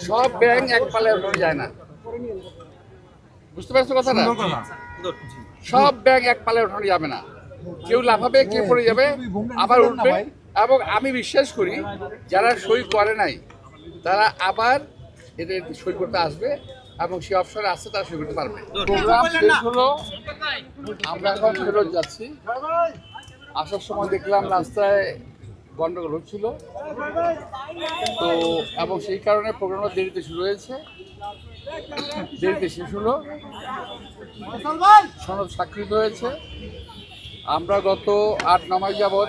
সব ব্যাংক এক পালে উঠে যায় না। বুঝতে পারছো কথাটা? সব ব্যাংক এক পালে উঠানো যাবে না। কেউ লাফাবে, কেউ পড়ে যাবে, আবার উঠবে। এবং আমি বিশ্বাস করি যারা সই করে নাই তারা আবার এদের সই করতে আসবে এবং সে অপশনে আসছে তারা সই করতে পারবে। প্রোগ্রাম শেষ হলো, আমরা এখন ফেরত যাচ্ছি। আসার সময় দেখলাম রাস্তায় গন্ডগোল হচ্ছিল, তো এবং সেই কারণে প্রোগ্রামটা দেরিতে শুরু হয়েছে, দেরিতে শেষ হলো, সনদ স্বাক্ষরিত হয়েছে। আমরা গত 8-9 মাস যাবৎ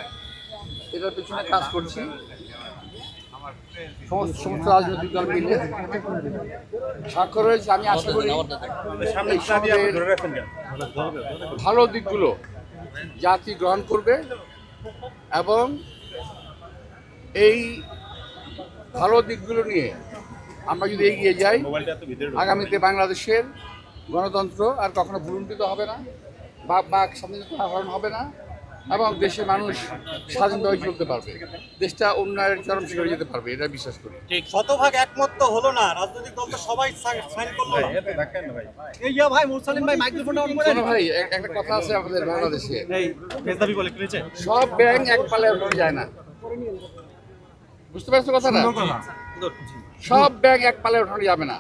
এটার পেছনে কাজ করছি, সমস্ত রাজনৈতিক দল মিলে স্বাক্ষর হয়েছে। আমি আশা করি ভালো দিকগুলো জাতি গ্রহণ করবে এবং এই ভালো দিকগুলো নিয়ে আমরা যদি এগিয়ে যাই, আগামীতে বাংলাদেশের গণতন্ত্র আর কখনো ভুলুণ্ঠিত হবে না, বাক স্বাধীনতা হরণ হবে না এবং দেশের মানুষ স্বাধীনভাবে চলতে পারবে, দেশটা উন্নয়নের চরম শিখরে যেতে পারবে, এটা বিশ্বাস করি। শতভাগ একমত তো হলো না, রাজনৈতিক দল তো সবাই সাইন করলো না। এই ভাই মুরসালিম ভাই মাইক্রোফোনটা অন করে। ভাই একটা কথা আছে আমাদের বাংলাদেশে, এই মেজদাবি বলে করেছে সব ব্যাংক এক পালে উঠে যায় না। বুঝতে পারছো কথাটা? সব ব্যাংক এক পালে উঠানো যাবে না।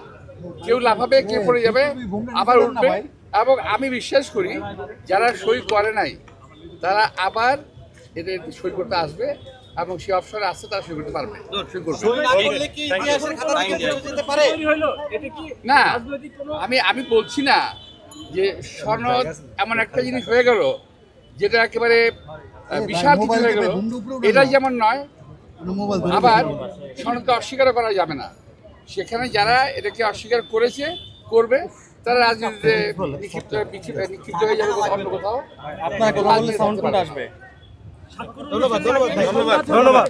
কেউ লাফাবে, কেউ পড়ে যাবে, আবার উঠবে। এবং আমি বিশ্বাস করি যারা সই করে নাই তারা আবার এদের সই করতে আসবে এবং সে অপশনে আসছে তারা সই করতে পারবে, সই করবে না। আমি বলছি না যে সনদ এমন একটা জিনিস হয়ে গেল যেটা একেবারে বিশাল কিছু হয়ে গেল, এটা যেমন নয়, আবার সনদকে অস্বীকার করা যাবে না। সেখানে যারা এটাকে অস্বীকার করেছে, করবে, তারা রাজনীতিতে নিক্ষিপ্ত হয়ে যাবে অন্য কোথাও। আপনার কথা বললে সাউন্ড কোড আসবে। ধন্যবাদ।